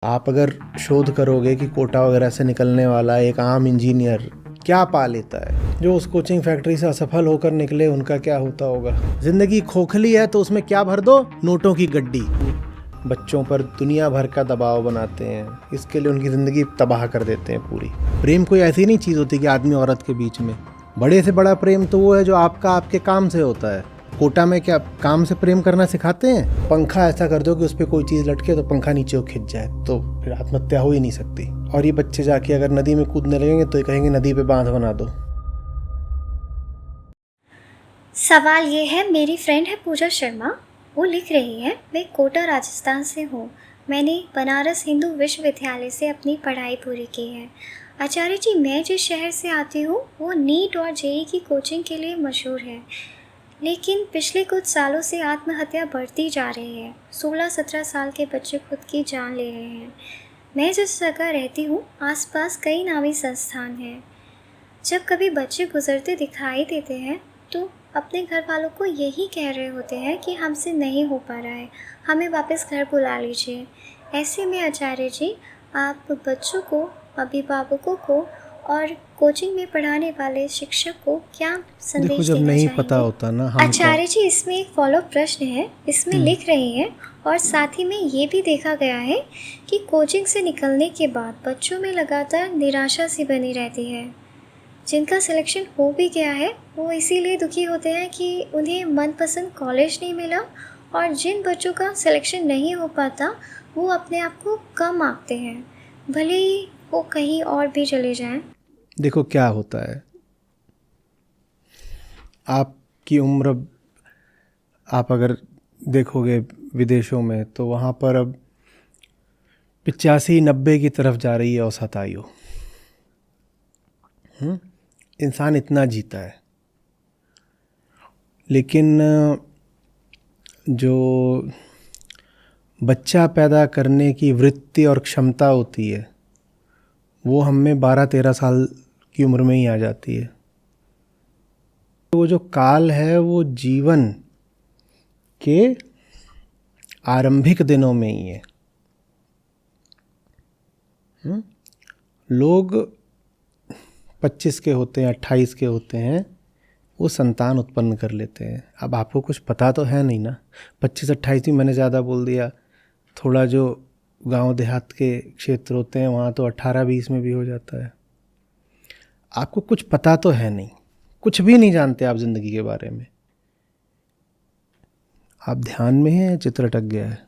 आप अगर शोध करोगे कि कोटा वगैरह से निकलने वाला एक आम इंजीनियर क्या पा लेता है, जो उस कोचिंग फैक्ट्री से असफल होकर निकले उनका क्या होता होगा। जिंदगी खोखली है तो उसमें क्या भर दो, नोटों की गड्डी। बच्चों पर दुनिया भर का दबाव बनाते हैं, इसके लिए उनकी ज़िंदगी तबाह कर देते हैं पूरी। प्रेम कोई ऐसी नहीं चीज़ होती कि आदमी औरत के बीच में। बड़े से बड़ा प्रेम तो वो है जो आपका आपके काम से होता है। कोटा में क्या काम से प्रेम करना सिखाते हैं? पंखा ऐसा कर दो कि उस पर कोई चीज़ लटके तो पंखा नीचे को खिंच जाए, तो फिर आत्महत्या हो ही नहीं सकती। और ये बच्चे जाके अगर नदी में कूदने लगेंगे तो ये कहेंगे नदी पे बांध बना दो। सवाल ये है, मेरी फ्रेंड है पूजा शर्मा, वो लिख रही है, मैं कोटा राजस्थान से हूँ। मैंने बनारस हिंदू विश्वविद्यालय से अपनी पढ़ाई पूरी की है। आचार्य जी, मैं जिस शहर से आती हूँ वो नीट और जेईई की कोचिंग के लिए मशहूर है, लेकिन पिछले कुछ सालों से आत्महत्या बढ़ती जा रही है। 16-17 साल के बच्चे खुद की जान ले रहे हैं। मैं जिस जगह रहती हूँ आसपास कई नामी संस्थान हैं। जब कभी बच्चे गुजरते दिखाई देते हैं तो अपने घर वालों को यही कह रहे होते हैं कि हमसे नहीं हो पा रहा है, हमें वापस घर बुला लीजिए। ऐसे में आचार्य जी, आप बच्चों को, अभिभावकों को और कोचिंग में पढ़ाने वाले शिक्षक को क्या संदेश देखो, जब देना नहीं चाहेंगे? पता होता ना हम आचार्य जी, इसमें एक फॉलो प्रश्न है, इसमें लिख रही हैं, और साथ ही में ये भी देखा गया है कि कोचिंग से निकलने के बाद बच्चों में लगातार निराशा सी बनी रहती है। जिनका सिलेक्शन हो भी गया है वो इसीलिए दुखी होते हैं कि उन्हें मनपसंद कॉलेज नहीं मिला, और जिन बच्चों का सिलेक्शन नहीं हो पाता वो अपने आप को कम आंकते हैं, भले ही वो कहीं और भी चले जाएं। देखो क्या होता है, आपकी उम्र, आप अगर देखोगे विदेशों में तो वहाँ पर अब 85-90 की तरफ जा रही है औसत आयु। इंसान इतना जीता है, लेकिन जो बच्चा पैदा करने की वृत्ति और क्षमता होती है वो हम में 12-13 साल की उम्र में ही आ जाती है। वो जो काल है वो जीवन के आरंभिक दिनों में ही है। लोग 25 के होते हैं, 28 के होते हैं, वो संतान उत्पन्न कर लेते हैं। अब आपको कुछ पता तो है नहीं ना, 25-28 भी मैंने ज़्यादा बोल दिया। थोड़ा जो गांव देहात के क्षेत्र होते हैं वहाँ तो 18-20 में भी हो जाता है। आपको कुछ पता तो है नहीं, कुछ भी नहीं जानते आप ज़िंदगी के बारे में। आप ध्यान में हैं, चित्र अटक गया है।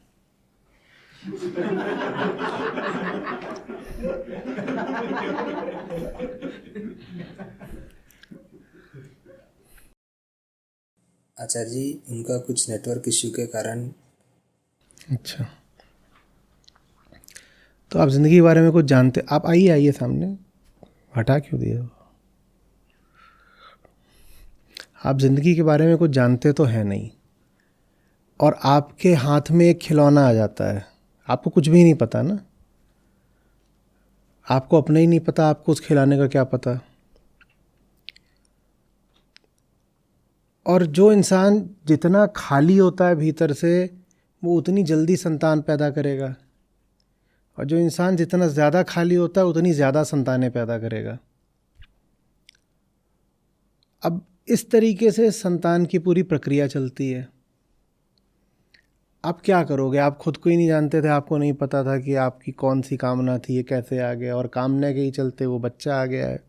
आचार्य जी, उनका कुछ नेटवर्क इश्यू के कारण। अच्छा, तो आप ज़िंदगी के बारे में कुछ जानते? आप आइए सामने, हटा क्यों दिया? आप ज़िंदगी के बारे में कुछ जानते तो है नहीं, और आपके हाथ में एक खिलौना आ जाता है, आपको कुछ भी नहीं पता ना। आपको अपना ही नहीं पता, आपको उस खिलौने का क्या पता। और जो इंसान जितना खाली होता है भीतर से वो उतनी जल्दी संतान पैदा करेगा, और जो इंसान जितना ज़्यादा खाली होता है उतनी ज़्यादा संतानें पैदा करेगा। अब इस तरीके से संतान की पूरी प्रक्रिया चलती है। आप क्या करोगे? आप खुद को ही नहीं जानते थे, आपको नहीं पता था कि आपकी कौन सी कामना थी, ये कैसे आ गया, और कामना के ही चलते वो बच्चा आ गया है।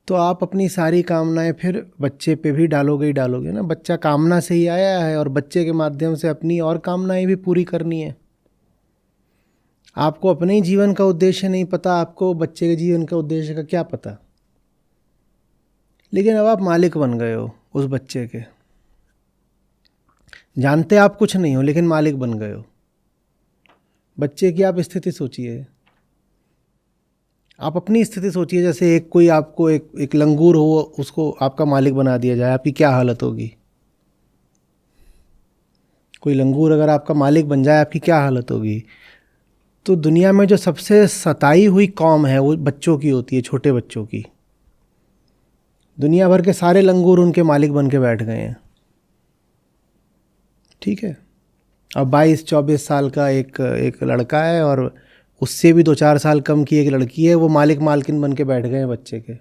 तो आप अपनी सारी कामनाएं फिर बच्चे पे भी डालोगे ही डालोगे ना। बच्चा कामना से ही आया है और बच्चे के माध्यम से अपनी और कामनाएं भी पूरी करनी है। आपको अपने ही जीवन का उद्देश्य नहीं पता, आपको बच्चे के जीवन का उद्देश्य का क्या पता। लेकिन अब आप मालिक बन गए हो उस बच्चे के। जानते आप कुछ नहीं हो लेकिन मालिक बन गए हो। बच्चे की आप स्थिति सोचिए, आप अपनी स्थिति सोचिए। जैसे एक कोई आपको एक लंगूर हो, उसको आपका मालिक बना दिया जाए, आपकी क्या हालत होगी? कोई लंगूर अगर आपका मालिक बन जाए, आपकी क्या हालत होगी? तो दुनिया में जो सबसे सताई हुई कौम है वो बच्चों की होती है, छोटे बच्चों की। दुनिया भर के सारे लंगूर उनके मालिक बन के बैठ गए हैं। ठीक है, अब 22-24 साल का एक लड़का है और उससे भी 2-4 साल कम की एक लड़की है, वो मालिक मालकिन बन के बैठ गए हैं बच्चे के।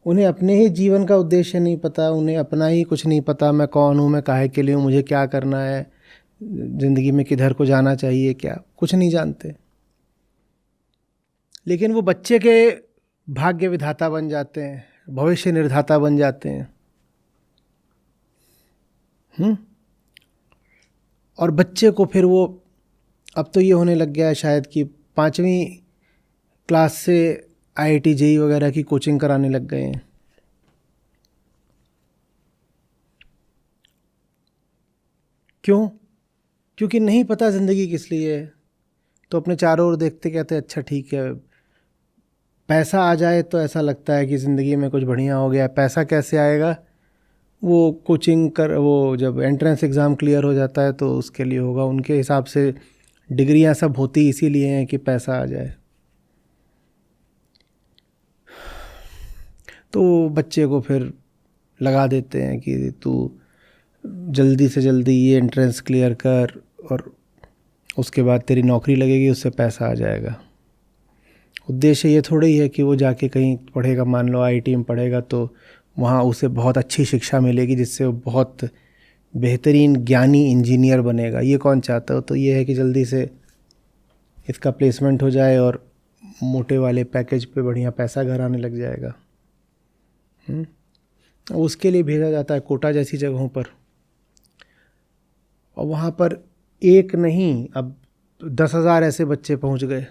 उन्हें अपने ही जीवन का उद्देश्य नहीं पता, उन्हें अपना ही कुछ नहीं पता, मैं कौन हूँ, मैं काहे के लिए हूँ, मुझे क्या करना है ज़िंदगी में, किधर को जाना चाहिए, क्या कुछ नहीं जानते। लेकिन वो बच्चे के भाग्य विधाता बन जाते हैं, भविष्य निर्धाता बन जाते हैं। और बच्चे को फिर वो, अब तो ये होने लग गया है शायद कि 5वीं क्लास से IIT JEE वगैरह की कोचिंग कराने लग गए हैं। क्यों? क्योंकि नहीं पता ज़िंदगी किस लिए है। तो अपने चारों ओर देखते कहते अच्छा ठीक है, पैसा आ जाए तो ऐसा लगता है कि ज़िंदगी में कुछ बढ़िया हो गया। पैसा कैसे आएगा? वो कोचिंग वो जब एंट्रेंस एग्ज़ाम क्लियर हो जाता है तो उसके लिए होगा। उनके हिसाब से डिग्रियां सब होती इसीलिए हैं कि पैसा आ जाए। तो बच्चे को फिर लगा देते हैं कि तू जल्दी से जल्दी ये एंट्रेंस क्लियर कर और उसके बाद तेरी नौकरी लगेगी, उससे पैसा आ जाएगा। उद्देश्य ये थोड़ी ही है कि वो जाके कहीं पढ़ेगा, मान लो IIT में पढ़ेगा तो वहाँ उसे बहुत अच्छी शिक्षा मिलेगी जिससे वो बहुत बेहतरीन ज्ञानी इंजीनियर बनेगा। ये कौन चाहता हो? तो ये है कि जल्दी से इसका प्लेसमेंट हो जाए और मोटे वाले पैकेज पे बढ़िया पैसा घर आने लग जाएगा। उसके लिए भेजा जाता है कोटा जैसी जगहों पर, और वहाँ पर एक नहीं अब 10,000 ऐसे बच्चे पहुँच गए,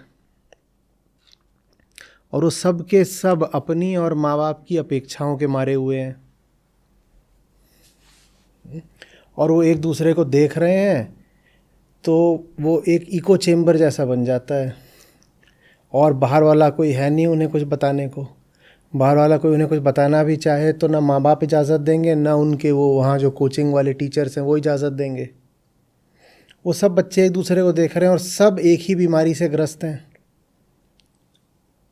और वो सब के सब अपनी और माँ बाप की अपेक्षाओं के मारे हुए हैं। और वो एक दूसरे को देख रहे हैं तो वो एक इको चेम्बर जैसा बन जाता है, और बाहर वाला कोई है नहीं उन्हें कुछ बताने को। बाहर वाला कोई उन्हें कुछ बताना भी चाहे तो ना माँ बाप इजाज़त देंगे, ना उनके वो वहाँ जो कोचिंग वाले टीचर्स हैं वो इजाज़त देंगे। वो सब बच्चे एक दूसरे को देख रहे हैं और सब एक ही बीमारी से ग्रस्त हैं।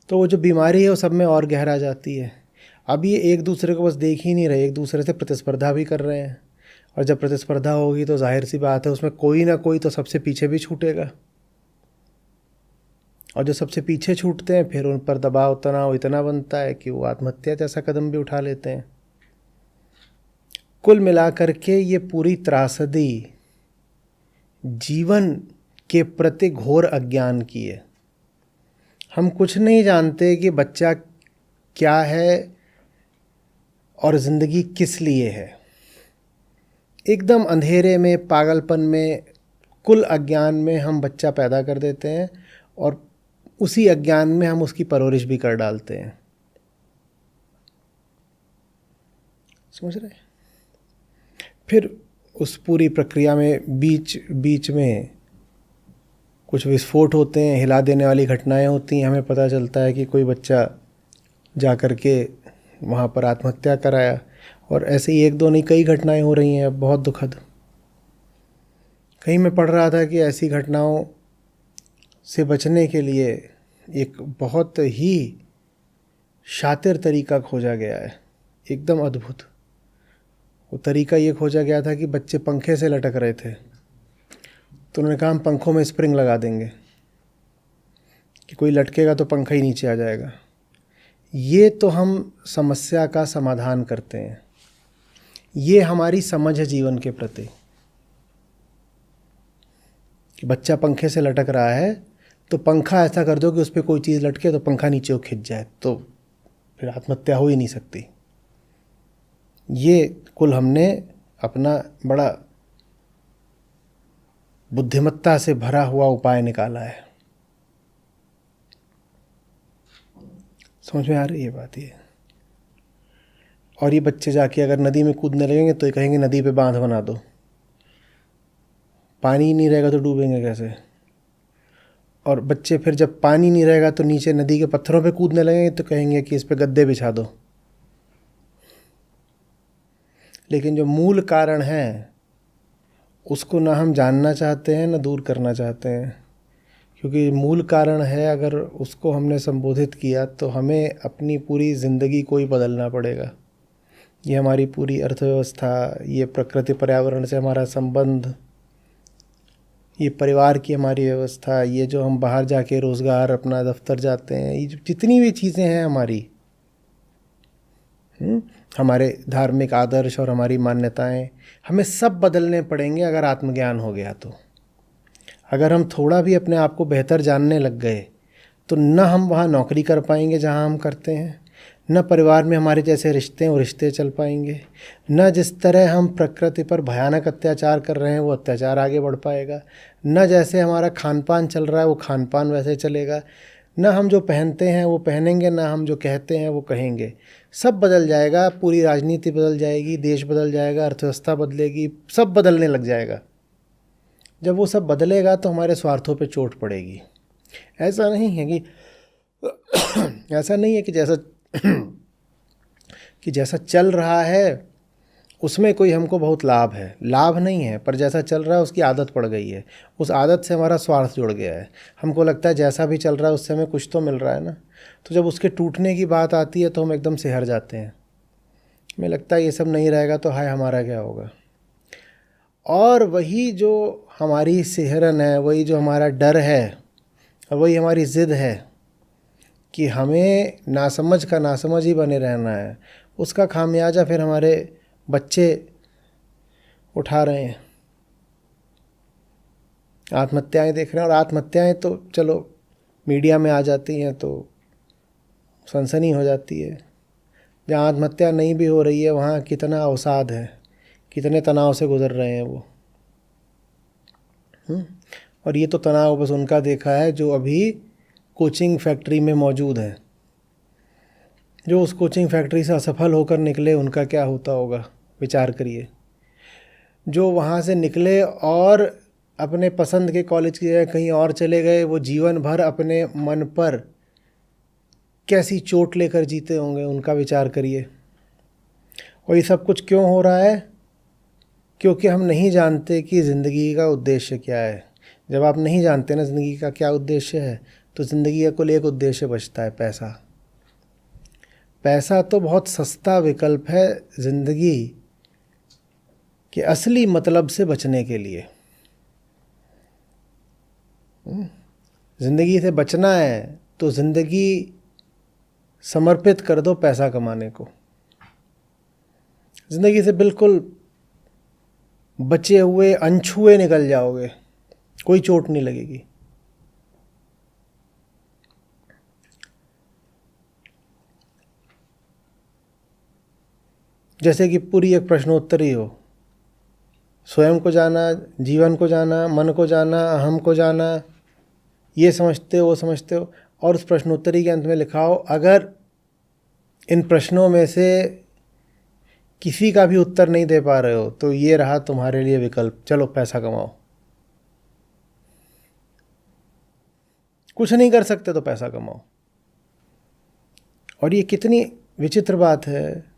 तो वो जो बीमारी है वो सब में और गहरा जाती है। अब ये एक दूसरे को बस देख ही नहीं रहे, एक दूसरे से प्रतिस्पर्धा भी कर रहे हैं। और जब प्रतिस्पर्धा होगी तो जाहिर सी बात है उसमें कोई ना कोई तो सबसे पीछे भी छूटेगा, और जो सबसे पीछे छूटते हैं फिर उन पर दबाव तनाव इतना बनता है कि वो आत्महत्या जैसा कदम भी उठा लेते हैं। कुल मिलाकर के ये पूरी त्रासदी जीवन के प्रति घोर अज्ञान की है। हम कुछ नहीं जानते कि बच्चा क्या है और ज़िंदगी किस लिए है। एकदम अंधेरे में, पागलपन में, कुल अज्ञान में हम बच्चा पैदा कर देते हैं और उसी अज्ञान में हम उसकी परवरिश भी कर डालते हैं। समझ रहे हैं? फिर उस पूरी प्रक्रिया में बीच में कुछ विस्फोट होते हैं, हिला देने वाली घटनाएं होती हैं। हमें पता चलता है कि कोई बच्चा जा कर के वहाँ पर आत्महत्या कराया, और ऐसे ही 1-2 नहीं कई घटनाएं हो रही हैं अब, बहुत दुखद। कहीं मैं पढ़ रहा था कि ऐसी घटनाओं से बचने के लिए एक बहुत ही शातिर तरीका खोजा गया है, एकदम अद्भुत। वो तरीका ये खोजा गया था कि बच्चे पंखे से लटक रहे थे तो उन्होंने कहा हम पंखों में स्प्रिंग लगा देंगे कि कोई लटकेगा तो पंखा ही नीचे आ जाएगा। ये तो हम समस्या का समाधान करते हैं, ये हमारी समझ है जीवन के प्रति कि बच्चा पंखे से लटक रहा है तो पंखा ऐसा कर दो कि उस पर कोई चीज़ लटके तो पंखा नीचे खिंच जाए, तो फिर आत्महत्या हो ही नहीं सकती। ये कुल हमने अपना बड़ा बुद्धिमत्ता से भरा हुआ उपाय निकाला है। समझ में आ रही है बात ये? और ये बच्चे जाके अगर नदी में कूदने लगेंगे तो ये कहेंगे नदी पे बांध बना दो, पानी ही नहीं रहेगा तो डूबेंगे कैसे। और बच्चे फिर जब पानी नहीं रहेगा तो नीचे नदी के पत्थरों पे कूदने लगेंगे तो कहेंगे कि इस पे गद्दे बिछा दो। लेकिन जो मूल कारण है उसको ना हम जानना चाहते हैं ना दूर करना चाहते हैं, क्योंकि मूल कारण है अगर उसको हमने संबोधित किया तो हमें अपनी पूरी ज़िंदगी को ही बदलना पड़ेगा। ये हमारी पूरी अर्थव्यवस्था, ये प्रकृति पर्यावरण से हमारा संबंध, ये परिवार की हमारी व्यवस्था, ये जो हम बाहर जाके रोज़गार अपना दफ्तर जाते हैं, ये जितनी भी चीज़ें हैं हमारी, हमारे धार्मिक आदर्श और हमारी मान्यताएं, हमें सब बदलने पड़ेंगे अगर आत्मज्ञान हो गया तो। अगर हम थोड़ा भी अपने आप को बेहतर जानने लग गए तो न हम वहाँ नौकरी कर पाएंगे जहाँ हम करते हैं, न परिवार में हमारे जैसे रिश्ते हैं वो रिश्ते चल पाएंगे, न जिस तरह हम प्रकृति पर भयानक अत्याचार कर रहे हैं वो अत्याचार आगे बढ़ पाएगा, न जैसे हमारा खान पान चल रहा है वो खान पान वैसे चलेगा, न हम जो पहनते हैं वो पहनेंगे, न हम जो कहते हैं वो कहेंगे। सब बदल जाएगा, पूरी राजनीति बदल जाएगी, देश बदल जाएगा, अर्थव्यवस्था बदलेगी, सब बदलने लग जाएगा। जब वो सब बदलेगा तो हमारे स्वार्थों पे चोट पड़ेगी। ऐसा नहीं है कि जैसा चल रहा है उसमें कोई हमको बहुत लाभ है, लाभ नहीं है, पर जैसा चल रहा है उसकी आदत पड़ गई है, उस आदत से हमारा स्वार्थ जुड़ गया है। हमको लगता है जैसा भी चल रहा है उससे हमें कुछ तो मिल रहा है ना, तो जब उसके टूटने की बात आती है तो हम एकदम से हार जाते हैं। हमें लगता है ये सब नहीं रहेगा तो हाय हमारा क्या होगा। और वही जो हमारी सिहरन है, वही जो हमारा डर है, वही हमारी ज़िद है कि हमें नासमझ का नासमझ ही बने रहना है, उसका खामियाजा फिर हमारे बच्चे उठा रहे हैं। आत्महत्याएं देख रहे हैं, और आत्महत्याएं तो चलो मीडिया में आ जाती हैं तो सनसनी हो जाती है। जहाँ आत्महत्या नहीं भी हो रही है वहाँ कितना अवसाद है, कितने तनाव से गुजर रहे हैं वो। और ये तो तनाव बस उनका देखा है जो अभी कोचिंग फैक्ट्री में मौजूद है। जो उस कोचिंग फैक्ट्री से असफल होकर निकले उनका क्या होता होगा, विचार करिए। जो वहाँ से निकले और अपने पसंद के कॉलेज की जगह कहीं और चले गए, वो जीवन भर अपने मन पर कैसी चोट लेकर जीते होंगे, उनका विचार करिए। और ये सब कुछ क्यों हो रहा है? क्योंकि हम नहीं जानते कि ज़िंदगी का उद्देश्य क्या है। जब आप नहीं जानते ना ज़िंदगी का क्या उद्देश्य है, तो ज़िंदगी का कुल एक उद्देश्य बचता है, पैसा। पैसा तो बहुत सस्ता विकल्प है ज़िंदगी के असली मतलब से बचने के लिए। ज़िंदगी से बचना है तो ज़िंदगी समर्पित कर दो पैसा कमाने को। ज़िंदगी से बिल्कुल बचे हुए अनछुए निकल जाओगे, कोई चोट नहीं लगेगी। जैसे कि पूरी एक प्रश्नोत्तरी हो, स्वयं को जाना, जीवन को जाना, मन को जाना, अहम को जाना, ये समझते हो वो समझते हो, और उस प्रश्नोत्तरी के अंत में लिखा हो अगर इन प्रश्नों में से किसी का भी उत्तर नहीं दे पा रहे हो तो ये रहा तुम्हारे लिए विकल्प, चलो पैसा कमाओ। कुछ नहीं कर सकते तो पैसा कमाओ। और ये कितनी विचित्र बात है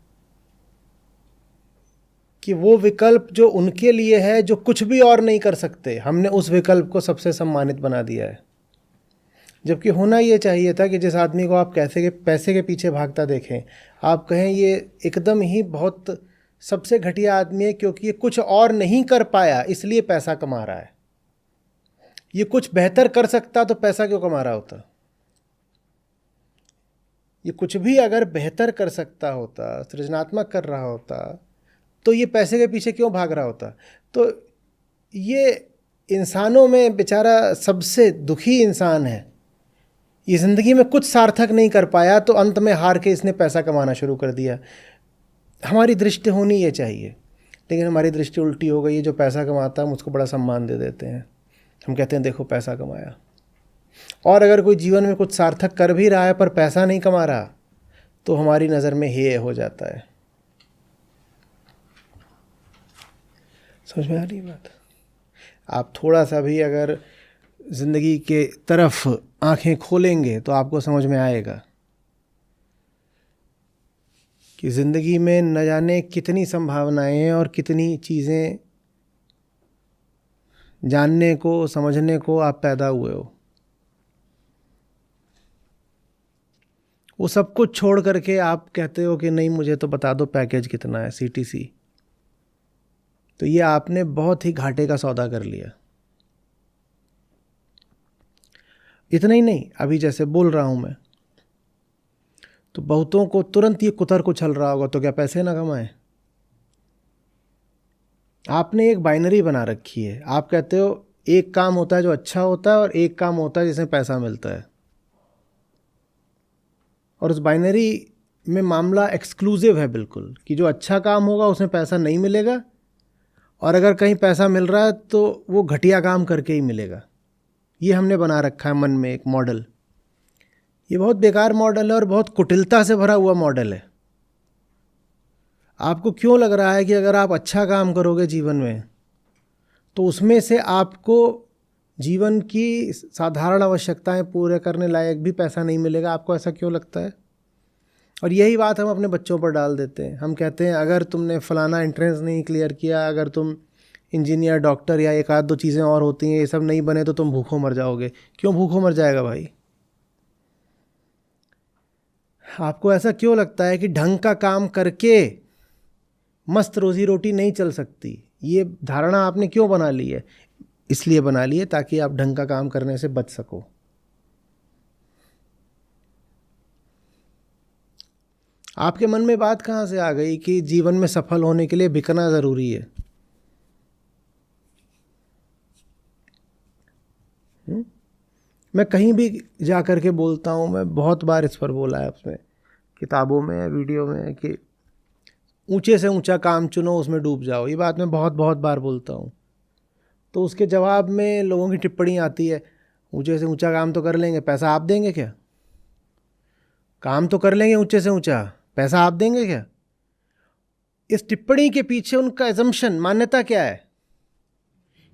कि वो विकल्प जो उनके लिए है जो कुछ भी और नहीं कर सकते, हमने उस विकल्प को सबसे सम्मानित बना दिया है। जबकि होना ये चाहिए था कि जिस आदमी को आप पैसे के पीछे भागता देखें, आप कहें ये एकदम ही बहुत सबसे घटिया आदमी है क्योंकि ये कुछ और नहीं कर पाया इसलिए पैसा कमा रहा है। ये कुछ बेहतर कर सकता तो पैसा क्यों कमा रहा होता? ये कुछ भी अगर बेहतर कर सकता होता, सृजनात्मक कर रहा होता, तो ये पैसे के पीछे क्यों भाग रहा होता? तो ये इंसानों में बेचारा सबसे दुखी इंसान है। ये ज़िंदगी में कुछ सार्थक नहीं कर पाया तो अंत में हार के इसने पैसा कमाना शुरू कर दिया। हमारी दृष्टि होनी ये चाहिए, लेकिन हमारी दृष्टि उल्टी हो गई है। जो पैसा कमाता है हम उसको बड़ा सम्मान दे देते हैं, हम कहते हैं देखो पैसा कमाया। और अगर कोई जीवन में कुछ सार्थक कर भी रहा है पर पैसा नहीं कमा रहा तो हमारी नज़र में हेय हो जाता है। समझ में आ रही बात? आप थोड़ा सा भी अगर ज़िंदगी के तरफ आंखें खोलेंगे तो आपको समझ में आएगा कि ज़िंदगी में न जाने कितनी संभावनाएं हैं और कितनी चीज़ें जानने को समझने को आप पैदा हुए हो। वो सब कुछ छोड़ करके आप कहते हो कि नहीं मुझे तो बता दो पैकेज कितना है, CTC। तो ये आपने बहुत ही घाटे का सौदा कर लिया। इतना ही नहीं, अभी जैसे बोल रहा हूँ मैं, तो बहुतों को तुरंत ये कुतर को छल रहा होगा, तो क्या पैसे ना कमाए? आपने एक बाइनरी बना रखी है। आप कहते हो एक काम होता है जो अच्छा होता है और एक काम होता है जिसमें पैसा मिलता है, और उस बाइनरी में मामला एक्सक्लूसिव है बिल्कुल, कि जो अच्छा काम होगा उसमें पैसा नहीं मिलेगा, और अगर कहीं पैसा मिल रहा है तो वो घटिया काम करके ही मिलेगा। ये हमने बना रखा है मन में एक मॉडल। ये बहुत बेकार मॉडल है और बहुत कुटिलता से भरा हुआ मॉडल है। आपको क्यों लग रहा है कि अगर आप अच्छा काम करोगे जीवन में तो उसमें से आपको जीवन की साधारण आवश्यकताएं पूरे करने लायक भी पैसा नहीं मिलेगा? आपको ऐसा क्यों लगता है? और यही बात हम अपने बच्चों पर डाल देते हैं। हम कहते हैं अगर तुमने फलाना एंट्रेंस नहीं क्लियर किया, अगर तुम इंजीनियर, डॉक्टर या एक आध दो चीज़ें और होती हैं, ये सब नहीं बने तो तुम भूखों मर जाओगे। क्यों भूखों मर जाएगा भाई? आपको ऐसा क्यों लगता है कि ढंग का काम करके मस्त रोजी रोटी नहीं चल सकती? ये धारणा आपने क्यों बना ली है? इसलिए बना ली है ताकि आप ढंग का काम करने से बच सको। आपके मन में बात कहाँ से आ गई कि जीवन में सफल होने के लिए बिकना ज़रूरी है? मैं कहीं भी जा कर के बोलता हूँ, मैं बहुत बार इस पर बोला है उसमें, किताबों में, वीडियो में, कि ऊंचे से ऊंचा काम चुनो, उसमें डूब जाओ। ये बात मैं बहुत बहुत बार बोलता हूँ। तो उसके जवाब में लोगों की टिप्पणी आती है, ऊंचे से ऊंचा काम तो कर लेंगे, पैसा आप देंगे क्या? काम तो कर लेंगे ऊंचे से ऊंचा, पैसा आप देंगे क्या? इस टिप्पणी के पीछे उनका एजम्पशन, मान्यता क्या है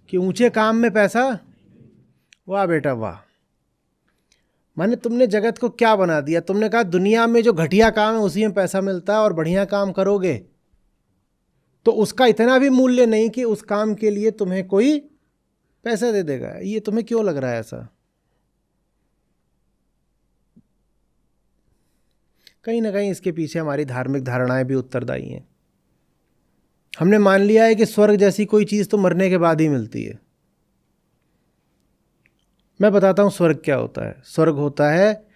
कि ऊंचे काम में पैसा? वाह बेटा वाह। माने तुमने जगत को क्या बना दिया? तुमने कहा दुनिया में जो घटिया काम है उसी में पैसा मिलता है, और बढ़िया काम करोगे तो उसका इतना भी मूल्य नहीं कि उस काम के लिए तुम्हें कोई पैसा दे देगा। ये तुम्हें क्यों लग रहा है ऐसा? कहीं ना कहीं इसके पीछे हमारी धार्मिक धारणाएं भी उत्तरदायी हैं। हमने मान लिया है कि स्वर्ग जैसी कोई चीज़ तो मरने के बाद ही मिलती है। मैं बताता हूँ स्वर्ग क्या होता है। स्वर्ग होता है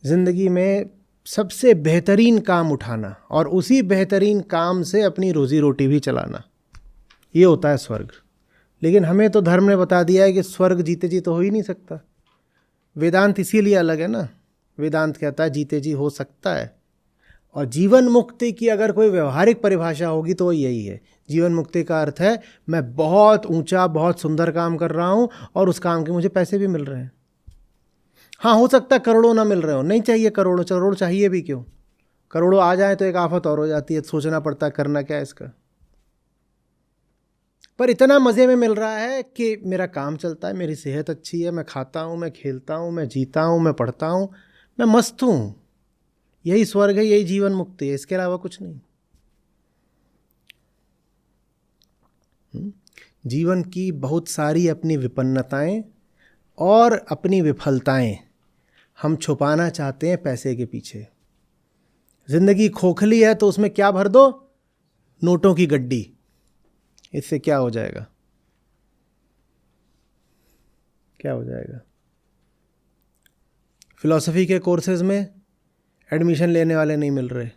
ज़िंदगी में सबसे बेहतरीन काम उठाना और उसी बेहतरीन काम से अपनी रोज़ी रोटी भी चलाना। ये होता है स्वर्ग। लेकिन हमें तो धर्म ने बता दिया है कि स्वर्ग जीते जी तो हो ही नहीं सकता। वेदांत इसीलिए अलग है ना। वेदांत कहता है जीते जी हो सकता है, और जीवन मुक्ति की अगर कोई व्यवहारिक परिभाषा होगी तो यही है। जीवन मुक्ति का अर्थ है मैं बहुत ऊंचा, बहुत सुंदर काम कर रहा हूं और उस काम के मुझे पैसे भी मिल रहे हैं। हाँ, हो सकता है करोड़ों ना मिल रहे हो, नहीं चाहिए करोड़ों चाहिए भी क्यों? करोड़ों आ जाए तो एक आफत और हो जाती है, सोचना पड़ता है करना क्या है इसका। पर इतना मज़े में मिल रहा है कि मेरा काम चलता है, मेरी सेहत अच्छी है, मैं खाता हूँ, मैं खेलता हूँ, मैं जीता हूँ, मैं पढ़ता हूँ, मैं मस्त हूँ। यही स्वर्ग है, यही जीवन मुक्ति है, इसके अलावा कुछ नहीं। जीवन की बहुत सारी अपनी विपन्नताएं और अपनी विफलताएं हम छुपाना चाहते हैं पैसे के पीछे। जिंदगी खोखली है तो उसमें क्या भर दो? नोटों की गड्डी। इससे क्या हो जाएगा? क्या हो जाएगा? फिलॉसफी के कोर्सेज में एडमिशन लेने वाले नहीं मिल रहे,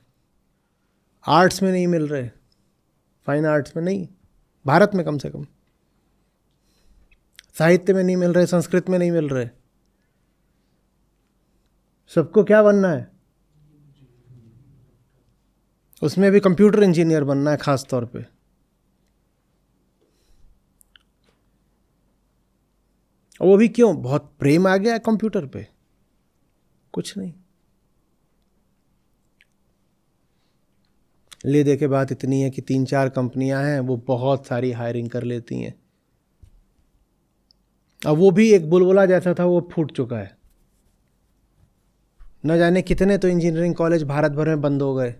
आर्ट्स में नहीं मिल रहे, फाइन आर्ट्स में नहीं, भारत में कम से कम, साहित्य में नहीं मिल रहे, संस्कृत में नहीं मिल रहे। सबको क्या बनना है? उसमें भी कंप्यूटर इंजीनियर बनना है खास तौर पे। और वो भी क्यों? बहुत प्रेम आ गया है कंप्यूटर पे? कुछ नहीं। ले दे के बात इतनी है कि 3-4 कंपनियां हैं, वो बहुत सारी हायरिंग कर लेती हैं। अब वो भी एक बुलबुला जैसा था, वो फूट चुका है। न जाने कितने तो इंजीनियरिंग कॉलेज भारत भर में बंद हो गए।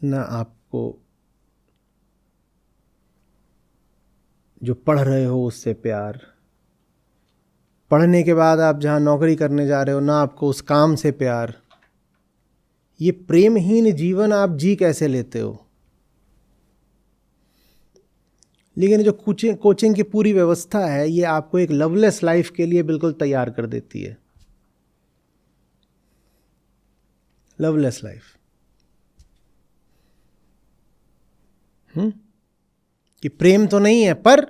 न आपको जो पढ़ रहे हो उससे प्यार, पढ़ने के बाद आप जहाँ नौकरी करने जा रहे हो ना आपको उस काम से प्यार। ये प्रेमहीन जीवन आप जी कैसे लेते हो? लेकिन जो कोचिंग की पूरी व्यवस्था है ये आपको एक लवलेस लाइफ के लिए बिल्कुल तैयार कर देती है। Loveless life. कि प्रेम तो नहीं है पर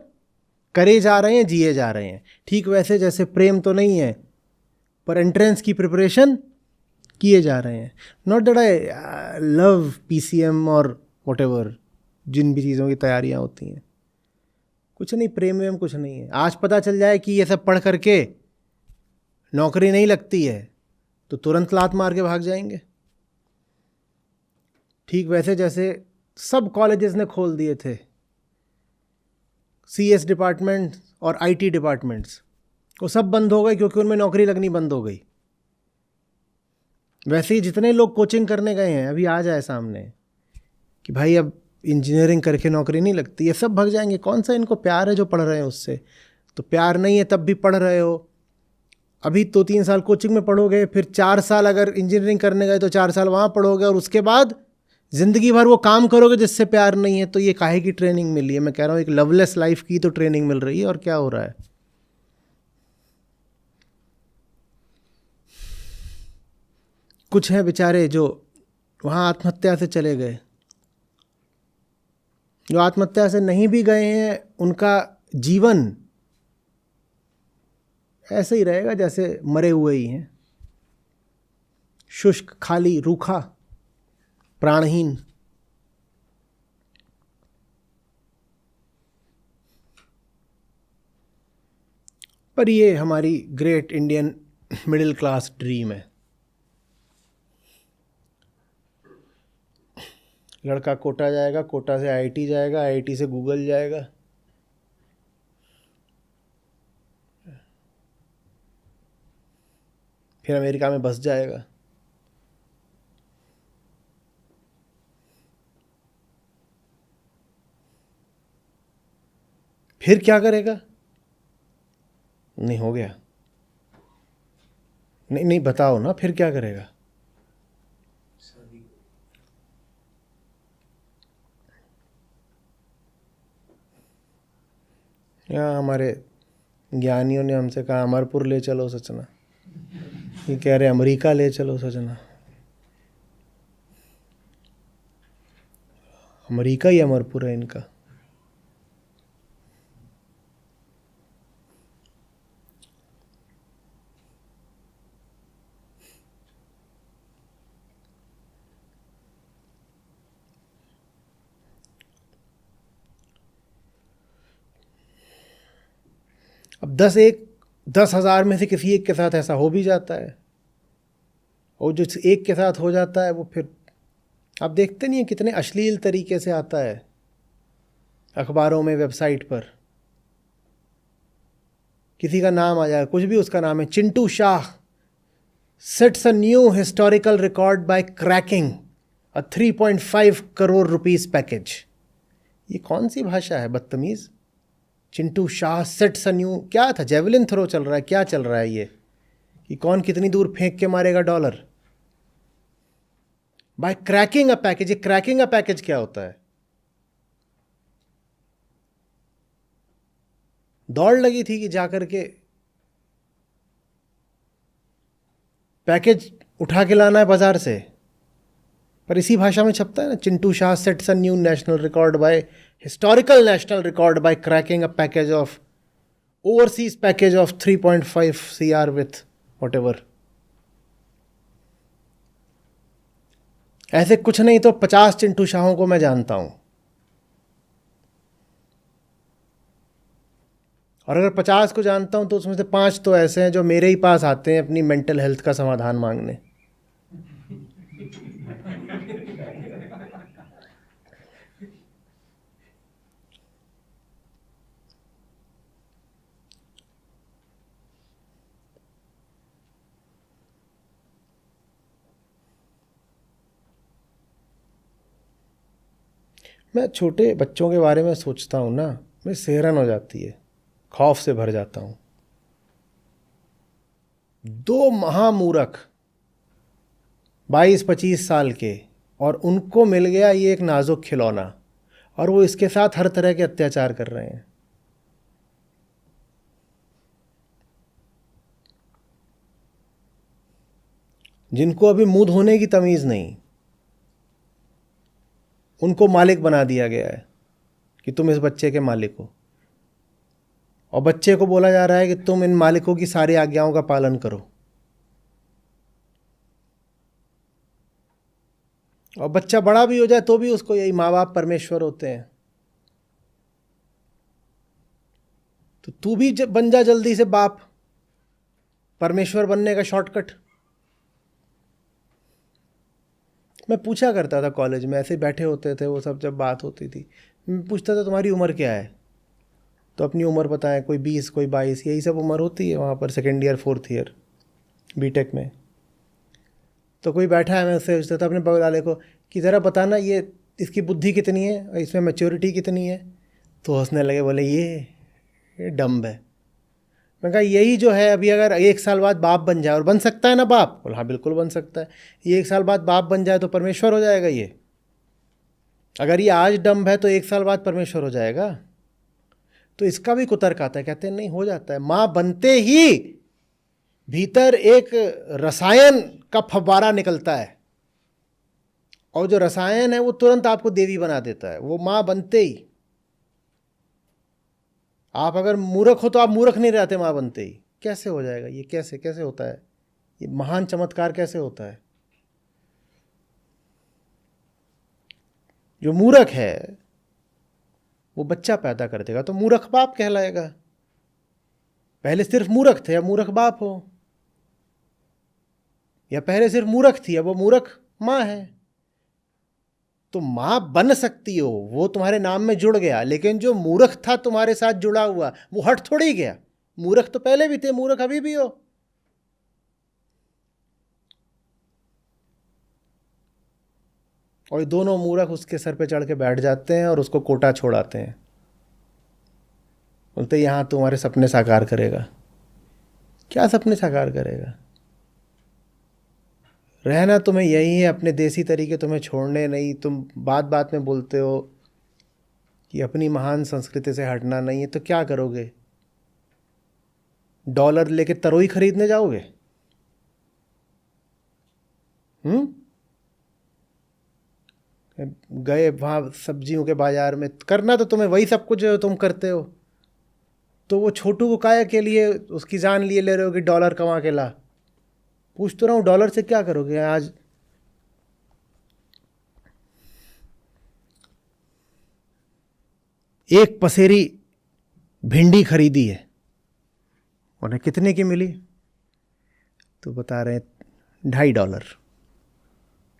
करे जा रहे हैं, जिए जा रहे हैं। ठीक वैसे जैसे प्रेम तो नहीं है पर एंट्रेंस की प्रिपरेशन किए जा रहे हैं। Not that I love PCM और व्हाटएवर, जिन भी चीज़ों की तैयारियां होती हैं, कुछ नहीं, प्रेम वेम कुछ नहीं है। आज पता चल जाए कि ये सब पढ़ करके नौकरी नहीं लगती है तो तुरंत लात मार के भाग जाएंगे। ठीक वैसे जैसे सब कॉलेजेस ने खोल दिए थे CS डिपार्टमेंट और IT डिपार्टमेंट्स, वो सब बंद हो गए क्योंकि उनमें नौकरी लगनी बंद हो गई। वैसे ही जितने लोग कोचिंग करने गए हैं अभी आ जाए सामने कि भाई अब इंजीनियरिंग करके नौकरी नहीं लगती, ये सब भाग जाएंगे। कौन सा इनको प्यार है जो पढ़ रहे हैं उससे? तो प्यार नहीं है तब भी पढ़ रहे हो। अभी 2-3 साल कोचिंग में पढ़ोगे, फिर 4 साल अगर इंजीनियरिंग करने गए तो 4 साल वहाँ पढ़ोगे, और उसके बाद ज़िंदगी भर वो काम करोगे जिससे प्यार नहीं है। तो ये काहे की ट्रेनिंग मिली है? मैं कह रहा हूँ एक लवलेस लाइफ की तो ट्रेनिंग मिल रही है। और क्या हो रहा है? कुछ हैं बेचारे जो वहाँ आत्महत्या से चले गए। जो आत्महत्या से नहीं भी गए हैं उनका जीवन ऐसे ही रहेगा जैसे मरे हुए ही हैं, शुष्क, खाली, रूखा, प्राणहीन। पर ये हमारी great Indian middle class dream है। लड़का कोटा जाएगा, कोटा से IIT जाएगा, IIT से गूगल जाएगा, फिर अमेरिका में बस जाएगा। फिर क्या करेगा? नहीं हो गया? नहीं नहीं बताओ ना, फिर क्या करेगा? यहाँ हमारे ज्ञानियों ने हमसे कहा अमरपुर ले चलो सचना, ये कह रहे अमेरिका ले चलो सचना। अमेरिका ही अमरपुर है इनका। अब 10,000 में से किसी एक के साथ ऐसा हो भी जाता है, और जो एक के साथ हो जाता है वो फिर आप देखते नहीं हैं कितने अश्लील तरीके से आता है अखबारों में, वेबसाइट पर। किसी का नाम आ जाए, कुछ भी उसका नाम है, Chintu Shah sets a new historical record by cracking a 3.5 crore rupees package. ये कौन सी भाषा है बदतमीज़? Chintu Shah sets a new, क्या था? जेवलिन थ्रो चल रहा है? क्या चल रहा है ये कि कौन कितनी दूर फेंक के मारेगा dollar? By cracking a package. ये क्रैकिंग अ पैकेज क्या होता है? दौड़ लगी थी कि जाकर के पैकेज उठा के लाना है बाजार से, पर इसी भाषा में छपता है ना, Chintu Shah sets a new national record by historical national record by cracking a package of overseas package of 3.5 CR with whatever. ऐसे कुछ नहीं तो 50 चिंटू शाहों को मैं जानता हूं, और अगर 50 को जानता हूं तो उसमें से 5 तो ऐसे हैं जो मेरे ही पास आते हैं अपनी मेंटल हेल्थ का समाधान मांगने। मैं छोटे बच्चों के बारे में सोचता हूँ ना, मैं सेहरन हो जाती है, खौफ से भर जाता हूँ। 2 महामूर्ख 22-25 साल के, और उनको मिल गया ये एक नाजुक खिलौना। और वो इसके साथ हर तरह के अत्याचार कर रहे हैं। जिनको अभी मुंह धोने की तमीज़ नहीं, उनको मालिक बना दिया गया है कि तुम इस बच्चे के मालिक हो, और बच्चे को बोला जा रहा है कि तुम इन मालिकों की सारी आज्ञाओं का पालन करो। और बच्चा बड़ा भी हो जाए तो भी उसको यही माँ बाप परमेश्वर होते हैं। तो तू भी बन जा जल्दी से बाप, परमेश्वर बनने का शॉर्टकट। मैं पूछा करता था कॉलेज में, ऐसे बैठे होते थे वो सब, जब बात होती थी मैं पूछता था तुम्हारी उम्र क्या है, तो अपनी उम्र बताएं, कोई 20 कोई 22, यही सब उम्र होती है वहाँ पर second year 4th year BTech में। तो कोई बैठा है, मैं उससे पूछता था अपने बगल वाले को कि ज़रा बताना ये इसकी बुद्धि कितनी है और इसमें मैच्योरिटी कितनी है। तो हंसने लगे, बोले ये डम्ब है। मैं कहा यही जो है, अभी अगर 1 साल बाद बाप बन जाए, और बन सकता है ना बाप? बोला हाँ बिल्कुल बन सकता है। ये 1 साल बाद बाप बन जाए तो परमेश्वर हो जाएगा ये? अगर ये आज डम्ब है तो 1 साल बाद परमेश्वर हो जाएगा? तो इसका भी कुतर्क आता है, कहते हैं नहीं हो जाता है। माँ बनते ही भीतर एक रसायन का फव्वारा निकलता है, और जो रसायन है वो तुरंत आपको देवी बना देता है, वो माँ बनते ही। आप अगर मूर्ख हो तो आप मूर्ख नहीं रहते माँ बनते ही। कैसे हो जाएगा ये? कैसे कैसे होता है ये? महान चमत्कार कैसे होता है? जो मूर्ख है वो बच्चा पैदा कर देगा तो मूर्ख बाप कहलाएगा। पहले सिर्फ मूर्ख थे, अब मूर्ख बाप हो, या पहले सिर्फ मूर्ख थी, अब वो मूर्ख माँ है। तो माँ बन सकती हो, वो तुम्हारे नाम में जुड़ गया, लेकिन जो मूर्ख था तुम्हारे साथ जुड़ा हुआ वो हट थोड़ी गया। मूर्ख तो पहले भी थे, मूर्ख अभी भी हो। और दोनों मूर्ख उसके सर पे चढ़ के बैठ जाते हैं और उसको कोटा छोड़ाते हैं, बोलते यहाँ तुम्हारे सपने साकार करेगा। क्या सपने साकार करेगा? रहना तुम्हें यही है, अपने देसी तरीके तुम्हें छोड़ने नहीं। तुम बात बात में बोलते हो कि अपनी महान संस्कृति से हटना नहीं है, तो क्या करोगे? डॉलर लेके तरोई खरीदने जाओगे? गए वहाँ सब्जियों के बाजार में, करना तो तुम्हें वही सब कुछ जो तुम करते हो। तो वो छोटू को काया के लिए उसकी जान लिए ले रहे हो कि डॉलर कमा के ला? पूछ तो रहा हूँ, डॉलर से क्या करोगे? आज एक पसेरी भिंडी खरीदी है, उन्हें कितने की मिली? तो बता रहे हैं $2.5।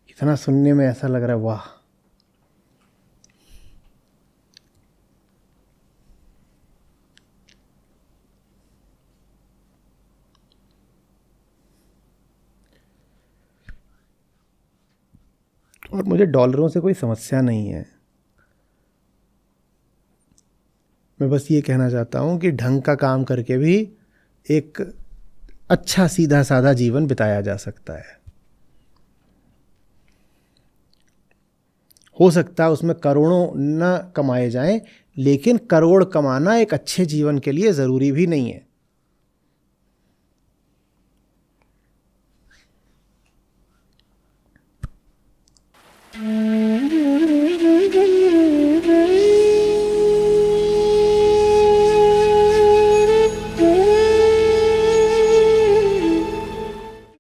इतना सुनने में ऐसा लग रहा है वाह। और मुझे डॉलरों से कोई समस्या नहीं है। मैं बस ये कहना चाहता हूँ कि ढंग का काम करके भी एक अच्छा सीधा साधा जीवन बिताया जा सकता है। हो सकता है उसमें करोड़ों न कमाए जाएं, लेकिन करोड़ कमाना एक अच्छे जीवन के लिए ज़रूरी भी नहीं है।